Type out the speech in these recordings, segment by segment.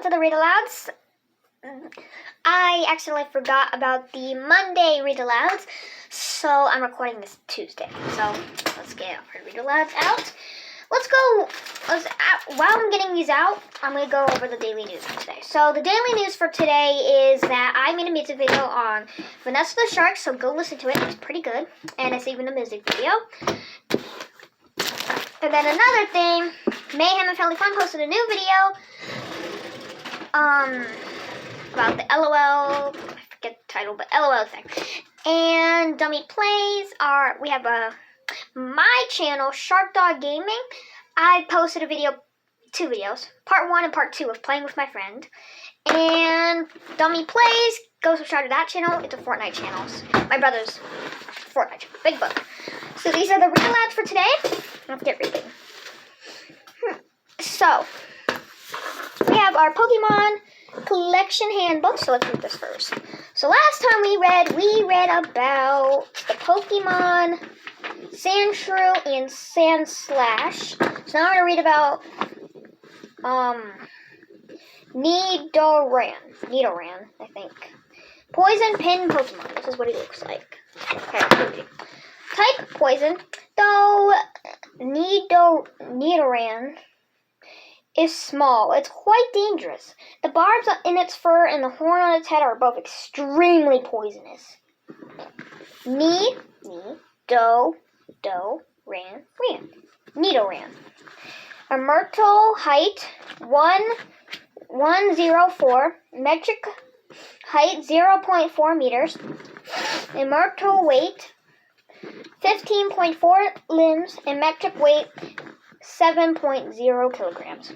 to the read alouds. I accidentally forgot about the Monday read alouds, so I'm recording this Tuesday. So let's get our read alouds out. While I'm getting these out, I'm going to go over the daily news for today. So the daily news for today is that I made a music video on Vanessa the Shark, so go listen to it. It's pretty good, and it's even a music video. And then another thing, Mayhem and Family Fun posted a new video about the LOL, I forget the title, but LOL thing. And Dummy Plays we have my channel, Shark Dog Gaming. I posted two videos, part 1 and part 2 of playing with my friend. And Dummy Plays, go subscribe to that channel. It's a Fortnite channel. My brother's Fortnite channel, big book. So these are the read alouds for today. Let's get reading. So, we have our Pokemon collection handbook. So let's read this first. So last time we read about the Pokemon Sandshrew and Sandslash. So now I'm going to read about Nidoran, I think. Poison Pin Pokemon. This is what he looks like. Okay, type Poison. Though Nidoran is small, it's quite dangerous. The barbs in its fur and the horn on its head are both extremely poisonous. Nidoran. A Myrtle height 104, metric height 0.4 meters. A Myrtle weight 15.4 limbs and metric weight 7.0 kilograms.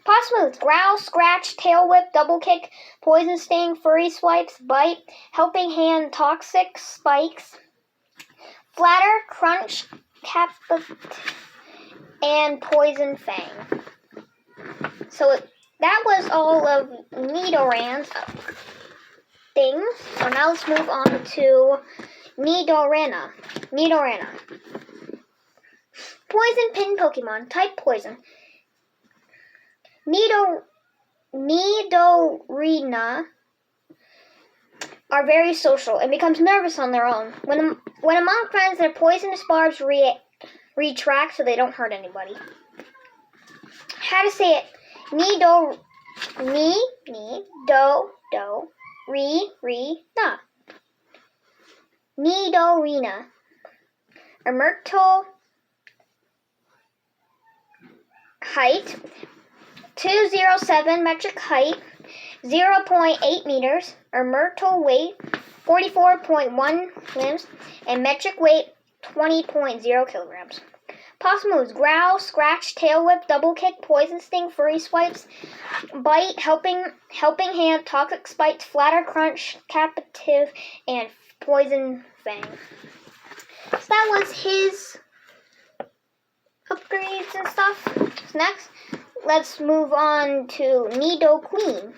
Possible moves: growl, scratch, tail whip, double kick, poison sting, furry swipes, bite, helping hand, toxic spikes, flatter, crunch, capitate, and poison fang. So that was all of Nidoran's things. So now let's move on to Nidorana. Poison Pin Pokemon. Type Poison. Nidorina are very social and becomes nervous on their own. When among friends, their poisonous barbs retract so they don't hurt anybody. How to say it? Nidorina. Nidorina. A Myrtle height 207, metric height 0.8 meters, or Myrtle weight 44.1 limbs, and metric weight 20.0 kilograms. Possible moves: growl, scratch, tail whip, double kick, poison sting, furry swipes, bite, helping hand, toxic spikes, flatter, crunch, capative, and poison fang. So that was his upgrades and stuff. So next, let's move on to Nidoqueen.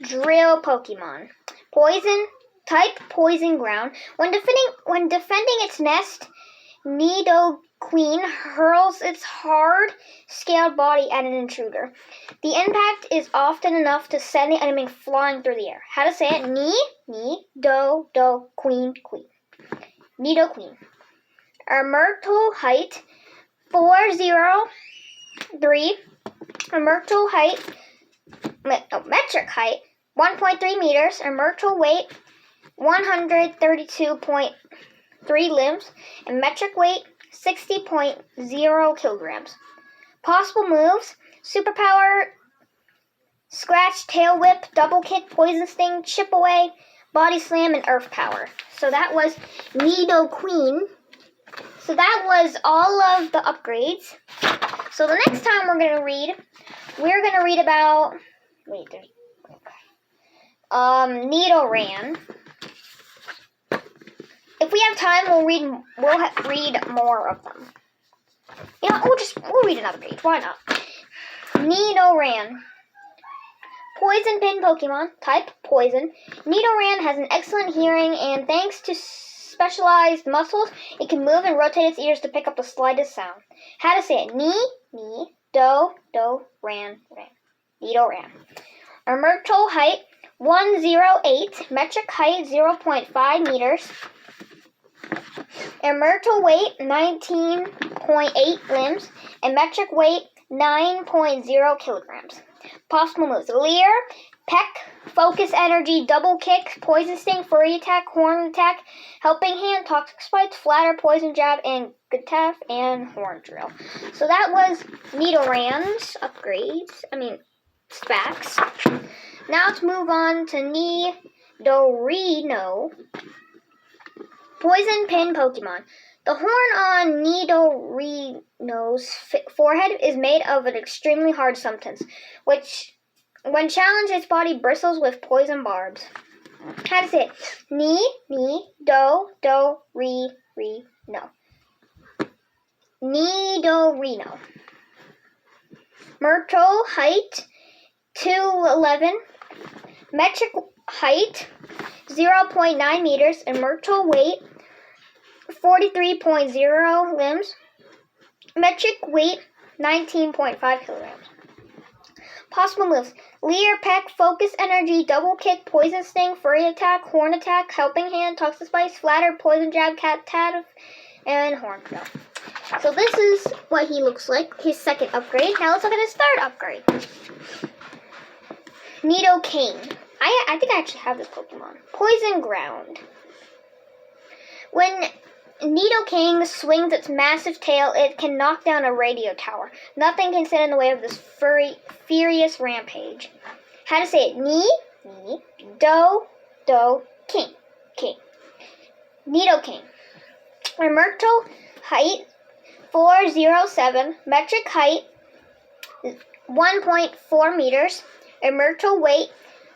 Drill Pokemon. Poison. Type Poison Ground. When defending its nest, Nidoqueen hurls its hard, scaled body at an intruder. The impact is often enough to send the enemy flying through the air. How to say it? Queen. Nidoqueen. A Myrtle height 403. A Myrtle height, metric height 1.3 meters. A Myrtle weight 132.3 limbs and metric weight 60.0 kilograms. Possible moves: superpower, scratch, tail whip, double kick, poison sting, chip away, body slam, and earth power. So that was Nidoqueen. So that was all of the upgrades. So the next time we're gonna read about Nidoran. If we have time, we'll read more of them. You know, we'll read another page. Why not? Nidoran. Poison Pin Pokemon. Type Poison. Nidoran has an excellent hearing, and thanks to specialized muscles, it can move and rotate its ears to pick up the slightest sound. How to say it? Ran. Nidoran. Myrtle height 108, metric height 0.5 meters. Myrtle weight 19.8 limbs, and metric weight 9.0 kilograms. Possible moves: Leer, Peck, Focus Energy, Double Kick, Poison Sting, Furry Attack, Horn Attack, Helping Hand, Toxic Spikes, Flatter, Poison Jab, and Good Taff, and Horn Drill. So that was Nidoran's upgrades. Specs. Now let's move on to Nidorino. Poison Pin Pokemon. The horn on Nidorino's forehead is made of an extremely hard substance, which, when challenged, its body bristles with poison barbs. How to say it? Nidorino. Nidorino. Myrtle height 211, metric height 0.9 meters, and Myrtle weight 43.0 limbs, metric weight 19.5 kilograms. Possible moves: Leer, Peck, Focus Energy, Double Kick, Poison Sting, Furry Attack, Horn Attack, Helping Hand, Toxic Spikes, Flatter, Poison Jab, Cat Taff, and Horn Drill. So this is what he looks like, his second upgrade. Now let's look at his third upgrade. Nidoking. I think I actually have this Pokemon. Poison Ground. When Nidoking swings its massive tail, it can knock down a radio tower. Nothing can stand in the way of this furious rampage. How to say it? King. Nidoking. Myrtle height 407, metric height 1.4 meters, and Myrtle weight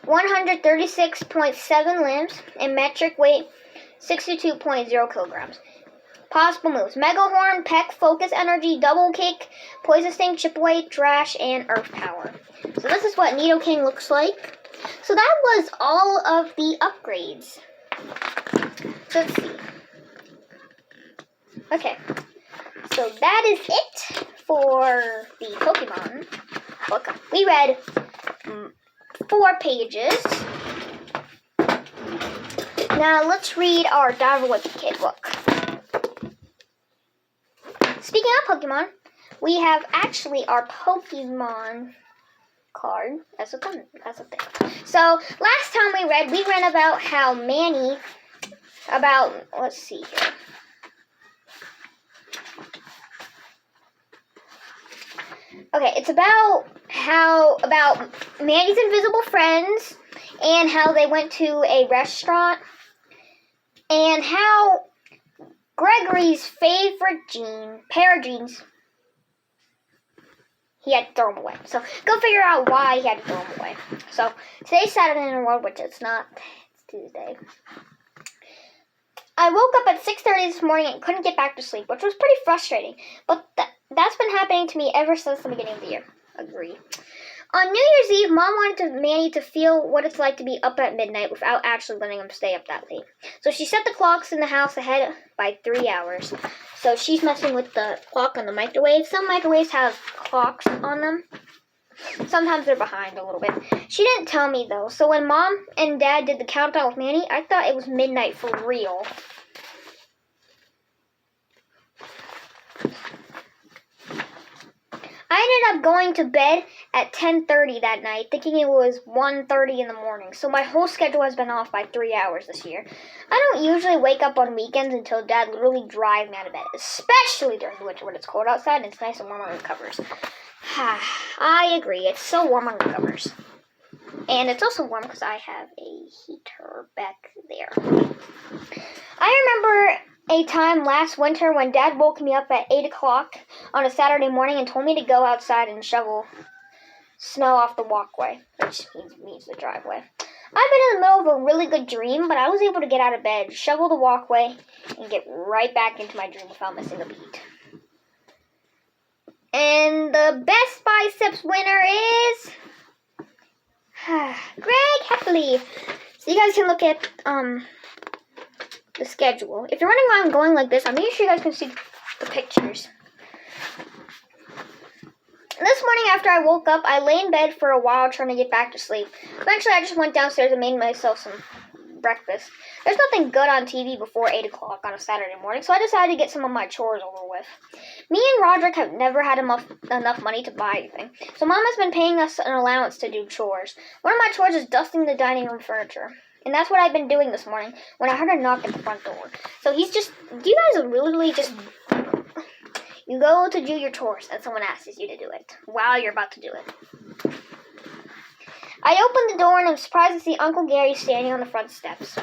136.7 limbs, and metric weight 62.0 kilograms. Possible moves: Mega Horn, Peck, Focus Energy, Double Kick, Poison Sting, Chip Away, Trash, and Earth Power. So this is what Nidoking looks like. So that was all of the upgrades. So let's see. Okay. So that is it for the Pokemon book. We read 4 pages. Now let's read our Diver Kid book. Speaking of Pokemon, we have actually our Pokemon card as a thing. So last time we read about how Manny, let's see here. Okay, it's about Manny's invisible friends and how they went to a restaurant and how Gregory's favorite pair of jeans, he had to throw them away. So go figure out why he had to throw them away. So today's Saturday in the world, which it's not. It's Tuesday. I woke up at 6:30 this morning and couldn't get back to sleep, which was pretty frustrating. But that's been happening to me ever since the beginning of the year. Agree. On New Year's Eve, Mom wanted Manny to feel what it's like to be up at midnight without actually letting him stay up that late. So she set the clocks in the house ahead by 3 hours. So she's messing with the clock on the microwave. Some microwaves have clocks on them. Sometimes they're behind a little bit. She didn't tell me, though. So when Mom and Dad did the countdown with Manny, I thought it was midnight for real. I ended up going to bed at 10:30 that night, thinking it was 1:30 in the morning. So my whole schedule has been off by 3 hours this year. I don't usually wake up on weekends until Dad literally drives me out of bed, especially during the winter when it's cold outside and it's nice and warm under the covers. I agree, it's so warm under the covers. And it's also warm because I have a heater back there. I remember a time last winter when Dad woke me up at 8 o'clock on a Saturday morning and told me to go outside and shovel snow off the walkway, which means the driveway. I've been in the middle of a really good dream, but I was able to get out of bed, shovel the walkway, and get right back into my dream without missing a beat. And the best biceps winner is Greg Heffley. So you guys can look at the schedule. If you're wondering why I'm going like this, I'm making sure you guys can see the pictures. This morning after I woke up, I lay in bed for a while trying to get back to sleep. Eventually, I just went downstairs and made myself some breakfast. There's nothing good on TV before 8 o'clock on a Saturday morning, so I decided to get some of my chores over with. Me and Roderick have never had enough money to buy anything, so Mom has been paying us an allowance to do chores. One of my chores is dusting the dining room furniture, and that's what I've been doing this morning when I heard a knock at the front door. So do you guys literally just, you go to do your chores and someone asks you to do it while you're about to do it. I opened the door and I'm surprised to see Uncle Gary standing on the front steps.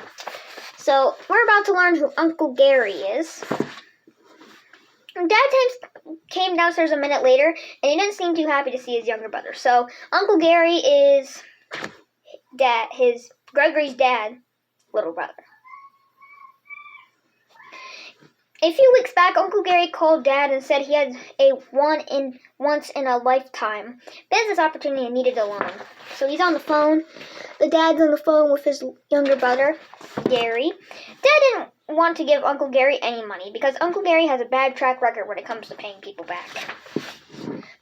So, we're about to learn who Uncle Gary is. Dad came downstairs a minute later, and he didn't seem too happy to see his younger brother. So, Uncle Gary is Gregory's dad's little brother. A few weeks back, Uncle Gary called Dad and said he had a once-in-a-lifetime business opportunity and needed a loan. So he's on the phone. The dad's on the phone with his younger brother, Gary. Dad didn't want to give Uncle Gary any money because Uncle Gary has a bad track record when it comes to paying people back.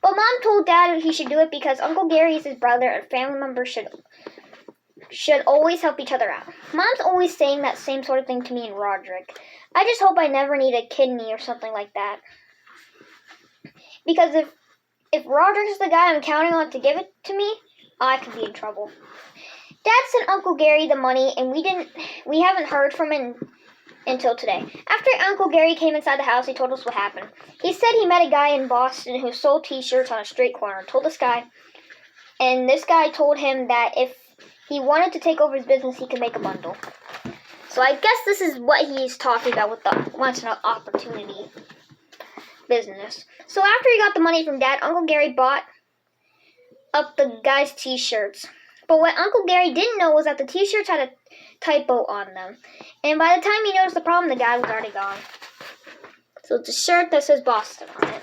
But Mom told Dad he should do it because Uncle Gary is his brother and family members should always help each other out. Mom's always saying that same sort of thing to me and Roderick. I just hope I never need a kidney or something like that. Because if Roderick is the guy I'm counting on to give it to me, I could be in trouble. Dad sent Uncle Gary the money, and we haven't heard from him until today. After Uncle Gary came inside the house, he told us what happened. He said he met a guy in Boston who sold t-shirts on a street corner. And this guy told him that if he wanted to take over his business, he could make a bundle. So I guess this is what he's talking about with the once-in-an-opportunity business. So after he got the money from Dad, Uncle Gary bought up the guy's t-shirts. But what Uncle Gary didn't know was that the t-shirts had a typo on them. And by the time he noticed the problem, the guy was already gone. So it's a shirt that says Boston on it.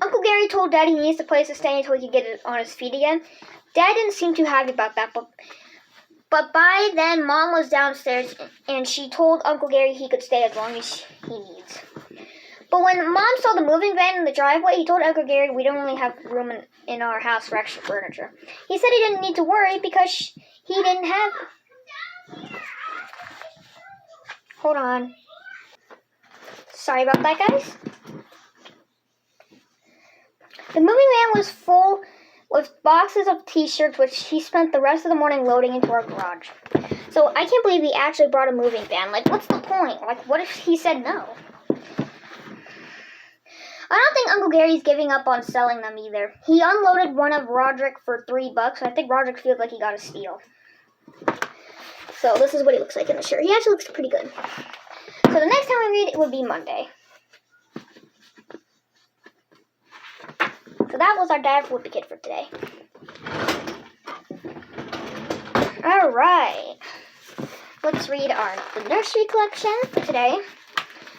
Uncle Gary told Dad he needs a place to stay until he could get it on his feet again. Dad didn't seem too happy about that, but by then, Mom was downstairs, and she told Uncle Gary he could stay as long as he needs. But when Mom saw the moving van in the driveway, he told Uncle Gary we don't really have room in our house for extra furniture. He said he didn't need to worry because he didn't have... Hold on. Sorry about that, guys. The moving van was full with boxes of t-shirts, which he spent the rest of the morning loading into our garage. So I can't believe he actually brought a moving van. Like, what's the point? Like, what if he said no? I don't think Uncle Gary's giving up on selling them either. He unloaded one of Roderick for $3. I think Roderick feels like he got a steal. So this is what he looks like in the shirt. He actually looks pretty good. So the next time we read it would be Monday. So that was our Dad Whoopie Kid for today. Alright. Let's read the nursery collection for today.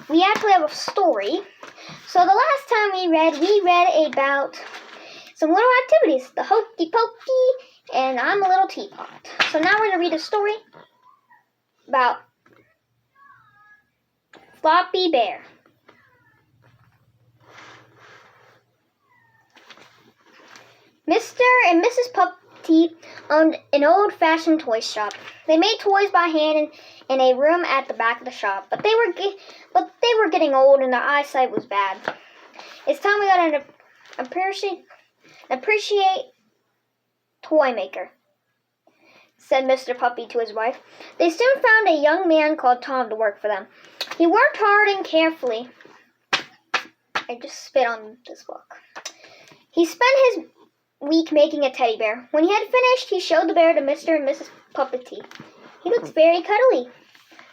We actually have a story. So the last time we read about some little activities. The Hokey Pokey and I'm a Little Teapot. So now we're going to read a story about Floppy Bear. Mr. and Mrs. Puppy owned an old-fashioned toy shop. They made toys by hand in a room at the back of the shop, but they were getting old and their eyesight was bad. It's time we got an appreciate toy maker, said Mr. Puppy to his wife. They soon found a young man called Tom to work for them. He worked hard and carefully. I just spit on this book. He spent his week making a teddy bear. When he had finished, he showed the bear to Mr. and Mrs. Puppety. He looks very cuddly,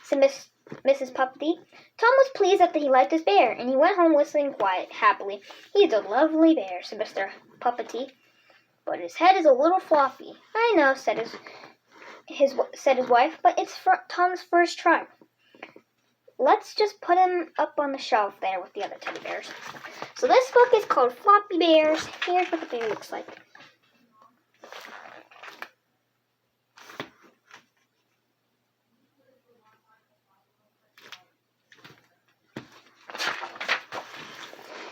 said Mrs. Puppety. Tom was pleased that he liked his bear, and he went home whistling happily. He's a lovely bear, said Mr. Puppety, but his head is a little floppy. I know, said his wife, but it's Tom's first try. Let's just put him up on the shelf there with the other teddy bears. So this book is called Floppy Bears. Here's what the bear looks like.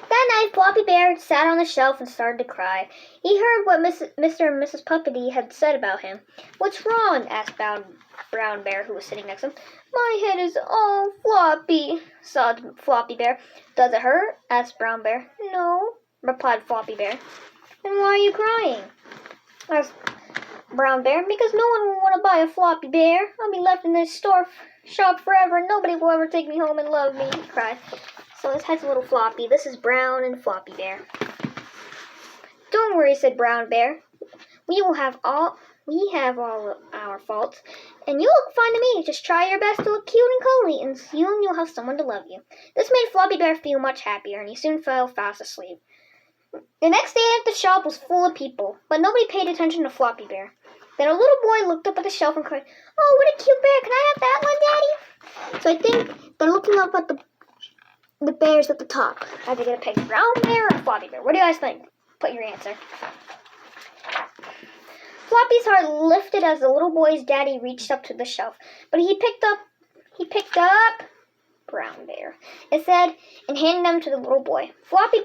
That night, Floppy Bear sat on the shelf and started to cry. He heard what Mr. and Mrs. Puppety had said about him. "What's wrong?" asked Brown Bear, who was sitting next to him. "My head is all floppy," sobbed Floppy Bear. "Does it hurt?" asked Brown Bear. "No," replied Floppy Bear. "Then why are you crying?" asked Brown Bear. "Because no one will want to buy a Floppy Bear. I'll be left in this shop forever, and nobody will ever take me home and love me," he cried. So his head's a little floppy. This is Brown and Floppy Bear. "Don't worry," said Brown Bear. We have all our faults, and you look fine to me. Just try your best to look cute and cuddly, and soon you'll have someone to love you." This made Floppy Bear feel much happier, and he soon fell fast asleep. The next day the shop was full of people, but nobody paid attention to Floppy Bear. Then a little boy looked up at the shelf and cried, "Oh, what a cute bear! Can I have that one, Daddy?" So I think they're looking up at the bears at the top. Are they going to pick Brown Bear or Floppy Bear? What do you guys think? Put your answer. Floppy's heart lifted as the little boy's daddy reached up to the shelf, but he picked up Brown Bear instead and handed them to the little boy. Floppy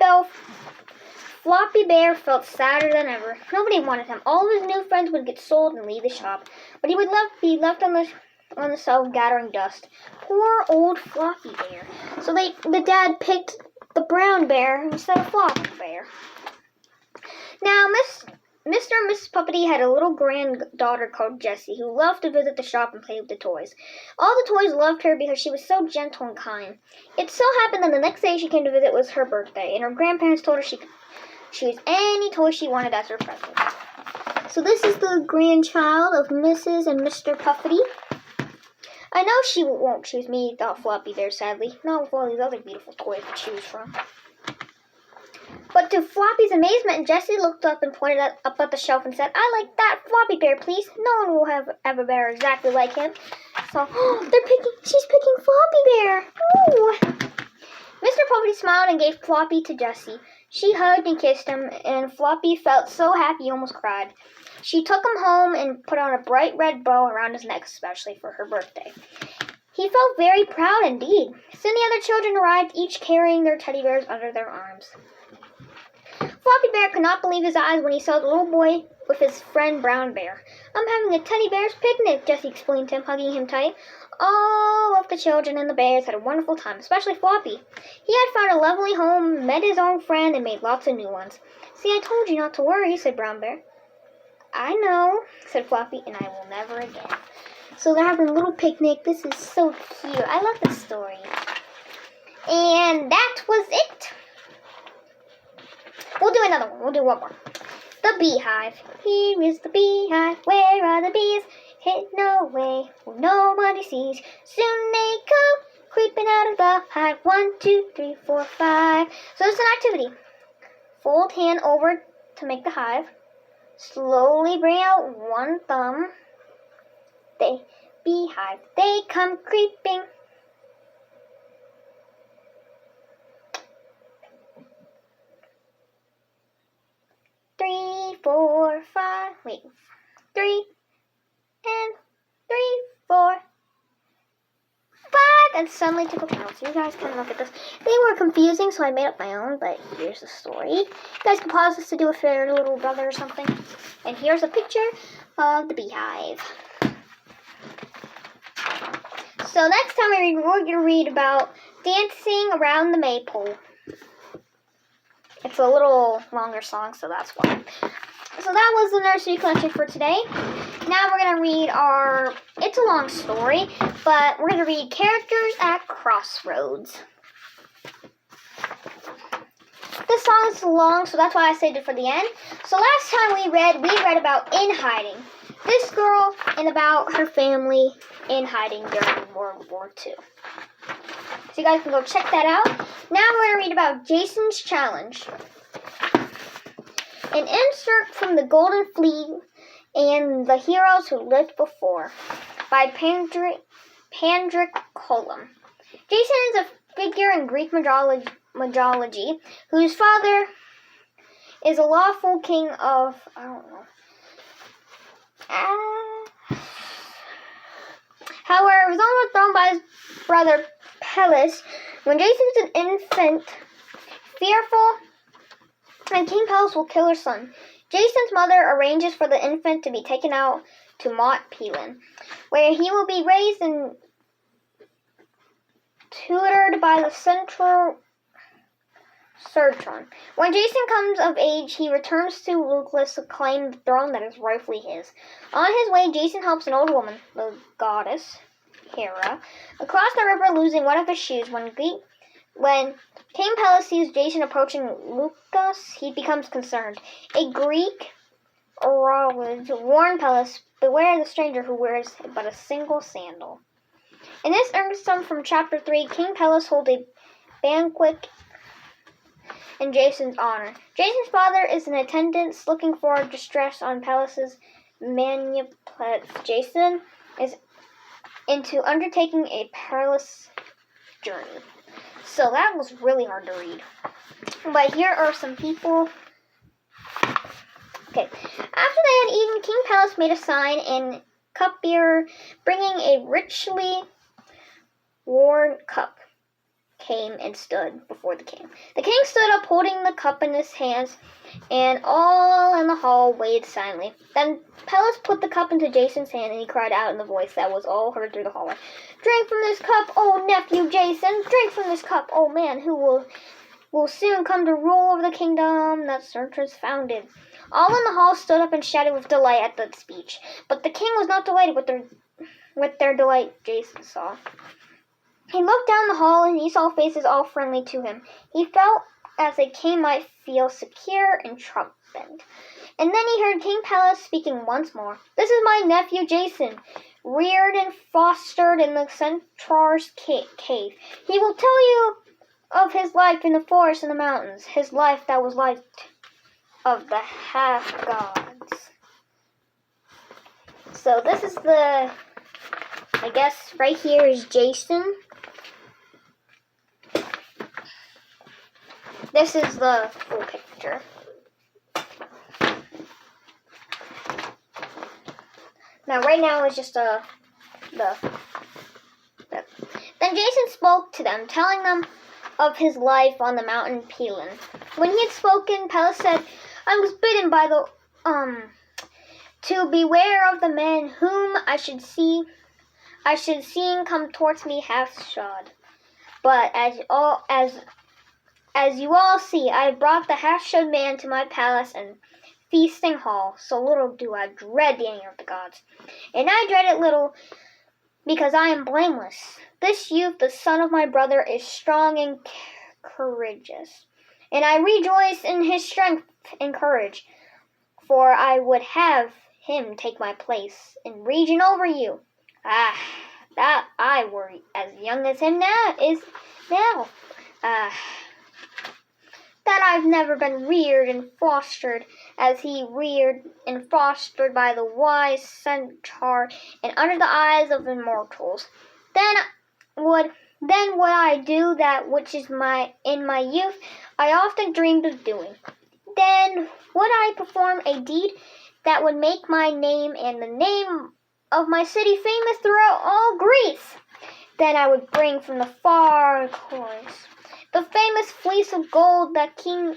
Bear felt sadder than ever. Nobody wanted him. All of his new friends would get sold and leave the shop, but he would be left on the shelf gathering dust. Poor old Floppy Bear. So the dad picked the Brown Bear instead of Floppy Bear. Now, Mr. and Mrs. Puppety had a little granddaughter called Jessie who loved to visit the shop and play with the toys. All the toys loved her because she was so gentle and kind. It so happened that the next day she came to visit was her birthday, and her grandparents told her she could choose any toy she wanted as her present. So this is the grandchild of Mrs. and Mr. Puppety. I know she won't choose me, thought Floppy Bear sadly, not with all these other beautiful toys to choose from. But to Floppy's amazement, Jessie looked up and pointed up at the shelf and said, "I like that Floppy Bear, please. No one will have a bear exactly like him." So, she's picking Floppy Bear. Ooh. Mr. Puppety smiled and gave Floppy to Jessie. She hugged and kissed him, and Floppy felt so happy he almost cried. She took him home and put on a bright red bow around his neck, especially for her birthday. He felt very proud indeed. Soon the other children arrived, each carrying their teddy bears under their arms. Floppy Bear could not believe his eyes when he saw the little boy with his friend Brown Bear. "I'm having a teddy bear's picnic," Jessie explained to him, hugging him tight. All of the children and the bears had a wonderful time, especially Floppy. He had found a lovely home, met his own friend, and made lots of new ones. "See, I told you not to worry," said Brown Bear. "I know," said Floppy, "and I will never again." So they're having a little picnic. This is so cute. I love this story. And that was it. We'll do another one. We'll do one more. The Beehive. Here is the beehive. Where are the bees? Hidden away where nobody sees. Soon they come creeping out of the hive. 1, 2, 3, 4, 5. So it's an activity. Fold hand over to make the hive. Slowly bring out one thumb. Beehive. They come creeping. Three, 4, 5. Wait. 3 and 3, 4, 5. And suddenly took a panel. So you guys can look at this. They were confusing, so I made up my own, but here's the story. You guys can pause this to do it for your little brother or something. And here's a picture of the beehive. So next time we're going to read about dancing around the maypole. It's a little longer song, so that's why. So that was the nursery collection for today. Now we're going to read it's a long story, but we're going to read Characters at Crossroads. This song is long, so that's why I saved it for the end. So last time we read about In Hiding. This girl and about her family in hiding during World War II. So you guys can go check that out. Now we're going to read about Jason's Challenge. An insert from the Golden Fleet and the Heroes Who Lived Before by Pandric Colum. Jason is a figure in Greek mythology whose father is a lawful king of, I don't know. However, he was overthrown by his brother Peleus when Jason was an infant. Fearful and King Pelus will kill her son. Jason's mother arranges for the infant to be taken out to Mount Pelin, where he will be raised and tutored by the central Surgeon. When Jason comes of age, he returns to Lucless to claim the throne that is rightfully his. On his way, Jason helps an old woman, the goddess Hera, across the river, losing one of his shoes. When King Pelus sees Jason approaching Lucas, he becomes concerned. A Greek orologist warned Pelus, "Beware the stranger who wears but a single sandal." In this excerpt from Chapter 3, King Pelus holds a banquet in Jason's honor. Jason's father is in attendance, looking for distress on Pelus's manipulates. Jason is into undertaking a perilous journey. So that was really hard to read. But here are some people. Okay. After they had eaten, King Pelus made a sign, and cupbearer, bringing a richly worn cup, came and stood before the king. The king stood up, holding the cup in his hands, and all in the hall waited silently. Then Pelus put the cup into Jason's hand, and he cried out in the voice that was all heard through the hallway, "Drink from this cup, oh nephew Jason! Drink from this cup, oh man who will soon come to rule over the kingdom that Cerberus founded." All in the hall stood up and shouted with delight at the speech, but the king was not delighted with their delight. Jason saw. He looked down the hall, and he saw faces all friendly to him. He felt as a king might feel, secure and triumphant. And then he heard King Pelus speaking once more. "This is my nephew Jason, reared and fostered in the centaur's cave. He will tell you of his life in the forest and the mountains, his life that was life of the half-gods." So this is I guess right here is Jason. This is the full picture. Now, right now is just Then Jason spoke to them, telling them of his life on the mountain Pelin. When he had spoken, Pelus said, "I was bidden by to beware of the men whom I should see come towards me half-shod. But as you all see, I have brought the half-shod man to my palace and feasting hall. So little do I dread the anger of the gods. And I dread it little because I am blameless. This youth, the son of my brother, is strong and courageous. And I rejoice in his strength and courage, for I would have him take my place in region over you. That I were as young as him now. That I've never been reared and fostered as he reared and fostered by the wise centaur and under the eyes of immortals. Then would I do that which is in my youth I often dreamed of doing. Then would I perform a deed that would make my name and the name of my city famous throughout all Greece. Then I would bring from the far course the famous fleece of gold that king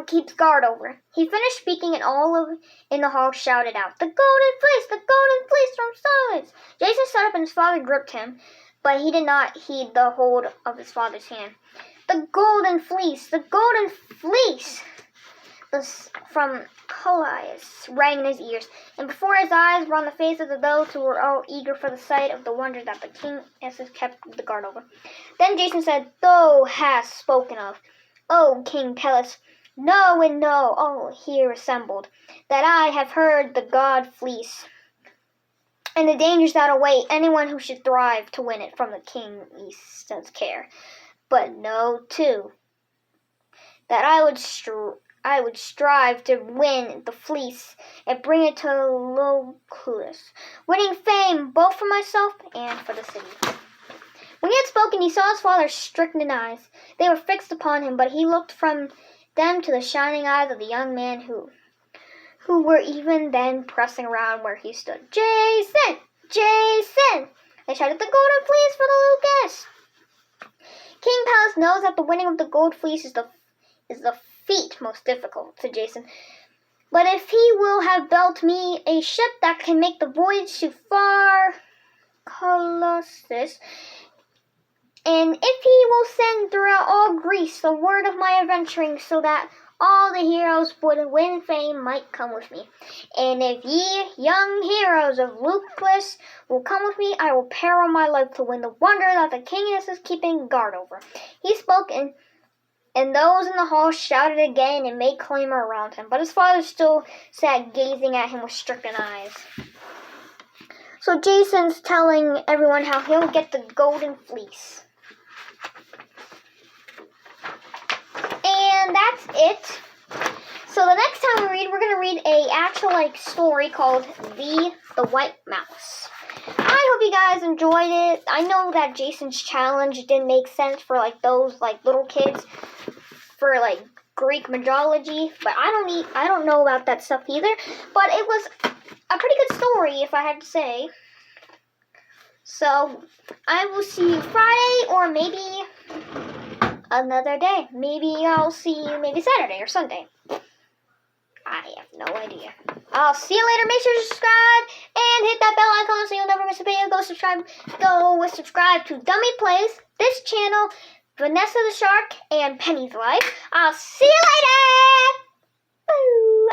keeps guard over." He finished speaking, and all in the hall shouted out, "The golden fleece! The golden fleece from silence!" Jason stood up, and his father gripped him, but he did not heed the hold of his father's hand. "The golden fleece! The golden fleece!" From Callias rang in his ears, and before his eyes were on the faces of those who were all eager for the sight of the wonder that the king has kept the guard over. Then Jason said, "Thou hast spoken of, O King Pelus, know and know, all here assembled, that I have heard the god fleece, and the dangers that await anyone who should thrive to win it from the King East's care. But know, too, that I would strive to win the fleece and bring it to Lucless, winning fame both for myself and for the city." When he had spoken, he saw his father's stricken eyes. They were fixed upon him, but he looked from them to the shining eyes of the young man who were even then pressing around where he stood. "Jason! Jason!" they shouted. "The golden fleece for the Lucas!" King Pelus knows that the winning of the gold fleece is the is the feat most difficult, said Jason. But if he will have built me a ship that can make the voyage to far Colossus, and if he will send throughout all Greece the word of my adventuring, so that all the heroes would win fame might come with me. And if ye young heroes of Leucas will come with me, I will peril my life to win the wonder that the king is keeping guard over. He spoke, and those in the hall shouted again and made clamor around him. But his father still sat gazing at him with stricken eyes. So Jason's telling everyone how he'll get the golden fleece. And that's it. So the next time we read, we're going to read a actual story called The White Mouse. I hope you guys enjoyed it. I know that Jason's challenge didn't make sense for those little kids for Greek mythology, but I don't know about that stuff either. But it was a pretty good story, if I had to say. So I will see you Friday, or maybe another day. Maybe I'll see you maybe Saturday or Sunday. I have no idea. I'll see you later. Make sure to subscribe and hit that bell icon so you'll never miss a video. Go subscribe to Dummy Plays, this channel, Vanessa the Shark, and Penny's Life. I'll see you later. Boo!